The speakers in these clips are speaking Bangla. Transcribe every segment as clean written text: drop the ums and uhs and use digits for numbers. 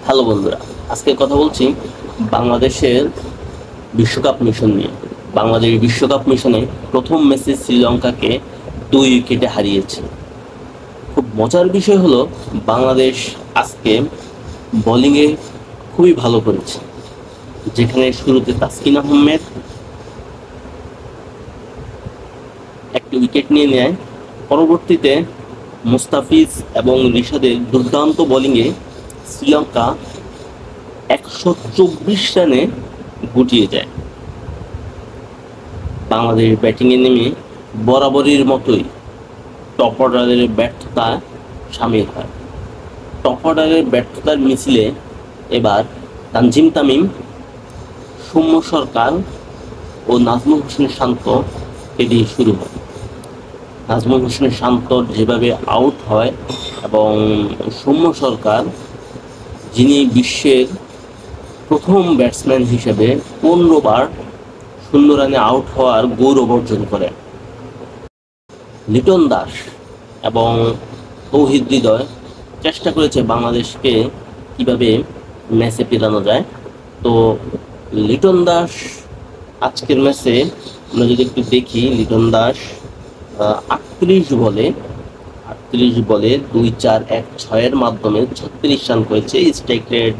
হ্যালো বন্ধুরা, আজকে কথা বলছি বাংলাদেশের বিশ্বকাপ মিশন নিয়ে। বাংলাদেশ বিশ্বকাপ মিশনে প্রথম ম্যাচে শ্রীলঙ্কাকে 2 উইকেটে হারিয়েছে। খুব মজার বিষয় হলো বাংলাদেশ আজকে বোলিংয়ে খুবই ভালো করেছে, যেখানে শুরুতে তাসকিন আহমেদ একটি উইকেট নিয়ে নেয়। পরবর্তীতে মুস্তাফিজ এবং রিশাদের দুর্দান্ত বোলিংয়ে শ্রীলঙ্কা 124 রানে গুটিয়ে যায়। বাংলাদেশ ব্যাটিংয়ে নেমে বরাবরের মতোই টপ অর্ডারের ব্যর্থতা সামিল হয়। টপ অর্ডারের ব্যর্থতার মিছিলে এবার তানজিম তামিম, সৌম্য সরকার ও নাজমুল হোসেন শান্তকে দিয়ে শুরু হয়। নাজমুল হোসেন শান্ত যেভাবে আউট হয় এবং সৌম্য সরকার, যিনি বিশ্বের প্রথম ব্যাটসম্যান হিসেবে 15 বার 0 রানে আউট হওয়ার গৌরব অর্জন করেন। লিটন দাস এবং তৌহিদ হৃদয় চেষ্টা করেছে বাংলাদেশকে কিভাবে ম্যাচে পেরানো যায়। তো লিটন দাস আজকের ম্যাচে আমরা যদি একটু দেখি, লিটন দাস 38 বলে 2-4-1-6 মাধ্যমে 36 রান করেছে। স্ট্রাইক রেট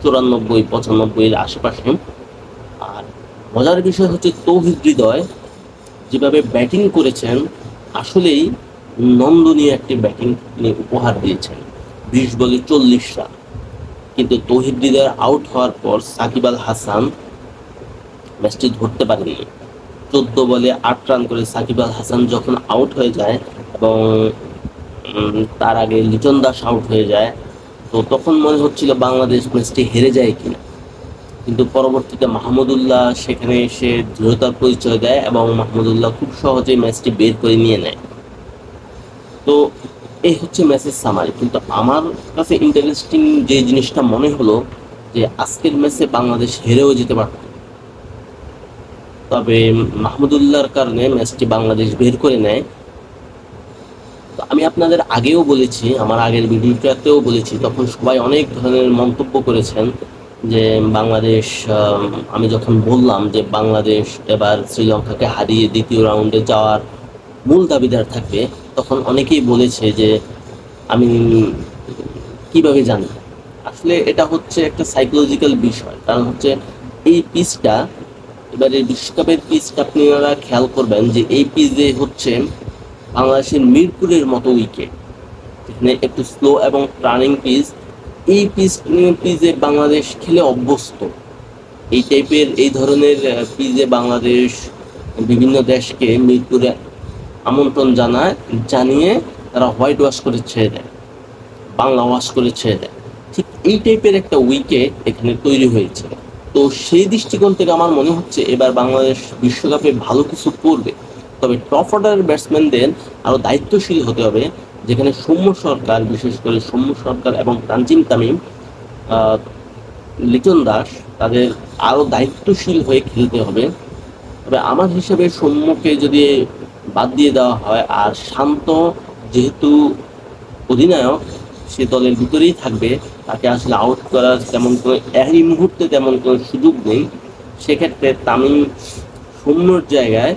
94-95 আশেপাশে। আর মজার বিষয় হচ্ছে তৌহিদ হৃদয় যেভাবে ব্যাটিং করেছেন, আসলেই নন্দনীয় একটি ব্যাটিং তিনি উপহার দিয়েছেন। 20 বলে 40 রান। কিন্তু তৌহিদ হৃদয় আউট হওয়ার পর সাকিব আল হাসান ম্যাচটি ধরতে পারেননি। 14 বলে 8 রান করে সাকিব আল হাসান যখন আউট হয়ে যায় এবং তার আগে লিটন দাস আউট হয়ে যায়, তো তখন মনে হচ্ছিল বাংলাদেশ ম্যাচটি হেরে যায় কিনা। কিন্তু পরবর্তীতে মাহমুদুল্লাহ সেখানে এসে দৃঢ়তার পরিচয় দেয় এবং মাহমুদুল্লাহ খুব সহজেই ম্যাচটি বের করে নিয়ে নেয়। তো এই হচ্ছে ম্যাচের সামারি। কিন্তু আমার কাছে ইন্টারেস্টিং যে জিনিসটা মনে হলো যে আজকের ম্যাচে বাংলাদেশ হেরেও যেতে পারত, তবে মাহমুদুল্লাহর কারণে ম্যাচটি বাংলাদেশ বের করে নেয়। তো আমি আপনাদের আগেও বলেছি, আমার আগের ভিডিওটাতেও বলেছি, তখন সবাই অনেক ধরনের মন্তব্য করেছেন যে বাংলাদেশ, আমি যখন বললাম যে বাংলাদেশ এবার শ্রীলঙ্কাকে হারিয়ে দ্বিতীয় রাউন্ডে যাওয়ার মূল দাবিদার থাকবে, তখন অনেকেই বলেছে যে আমি কিভাবে জানি। আসলে এটা হচ্ছে একটা সাইকোলজিক্যাল বিষয়। কারণ হচ্ছে এই পিচটা, এবারে বিশ্বকাপের পিচটা আপনারা খেয়াল করবেন যে এই পিচে হচ্ছে বাংলাদেশের মিরপুরের মতো উইকেট, যেখানে একটু স্লো এবং টার্নিং পিচ। এই পিচে বাংলাদেশ খেলে অভ্যস্ত। এই ধরনের পিচে বাংলাদেশ বিভিন্ন দেশকে মিরপুরে আমন্ত্রণ জানিয়ে তারা হোয়াইট ওয়াশ করে ছেড়ে দেয়, বাংলা ওয়াশ করে ছেড়ে দেয়। ঠিক এই টাইপের একটা উইকেট এখানে তৈরি হয়েছে। তো সেই দৃষ্টিকোণ থেকে আমার মনে হচ্ছে এবার বাংলাদেশ বিশ্বকাপে ভালো কিছু করবে। তবে টপ অর্ডারের ব্যাটসম্যানদের আরও দায়িত্বশীল হতে হবে, যেখানে সৌম্য সরকার, বিশেষ করে সৌম্য সরকার এবং তানজিম তামিম, লিটন দাস, তাদের আরও দায়িত্বশীল হয়ে খেলতে হবে। তবে আমার হিসেবে সৌম্যকে যদি বাদ দিয়ে দেওয়া হয়, আর শান্ত যেহেতু অধিনায়ক, সে দলের ভিতরেই থাকবে, তাকে আসলে আউট করার এই মুহূর্তে তেমন কোনো সুযোগ নেই। সেক্ষেত্রে তামিম সৌম্যর জায়গায়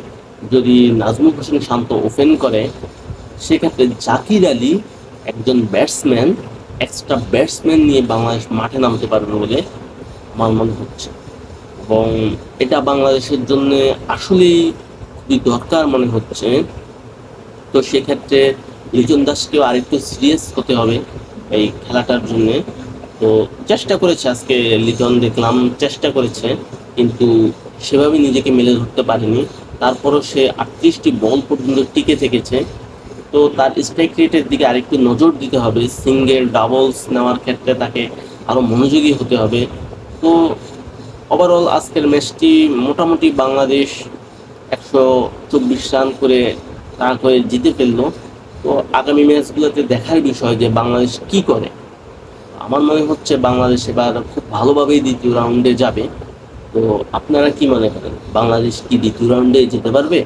যদি নাজমুল হোসেন শান্ত ওপেন করে, সেক্ষেত্রে জাকির আলী একজন ব্যাটসম্যান, এক্সট্রা ব্যাটসম্যান নিয়ে বাংলাদেশ মাঠে নামতে পারবে বলে আমার মনে হচ্ছে। এবং এটা বাংলাদেশের জন্য আসলেই খুবই দরকার মনে হচ্ছে। তো সেক্ষেত্রে লিটন দাসকেও আরেকটু সিরিয়াস হতে হবে এই খেলাটার জন্যে। তো চেষ্টা করেছে আজকে লিটন, দেখলাম চেষ্টা করেছে, কিন্তু সেভাবে নিজেকে মেলে ধরতে পারেনি। তারপরও সে 38টি বল পর্যন্ত টিকে থেকেছে। তো তার স্ট্রাইক রেটের দিকে আরেকটু নজর দিতে হবে। সিঙ্গেল ডাবলস নেওয়ার ক্ষেত্রে তাকে আরও মনোযোগী হতে হবে। তো ওভারঅল আজকের ম্যাচটি মোটামুটি বাংলাদেশ 124 রান করে তাক হয়ে জিতে ফেললো। তো আগামী ম্যাচগুলোতে দেখার বিষয় যে বাংলাদেশ কি করে। আমার মনে হচ্ছে বাংলাদেশ এবার খুব ভালোভাবেই দ্বিতীয় রাউন্ডে যাবে। তো আপনারা কি মনে করেন, বাংলাদেশ কি দ্বিতীয় রাউন্ডে যেতে পারবে?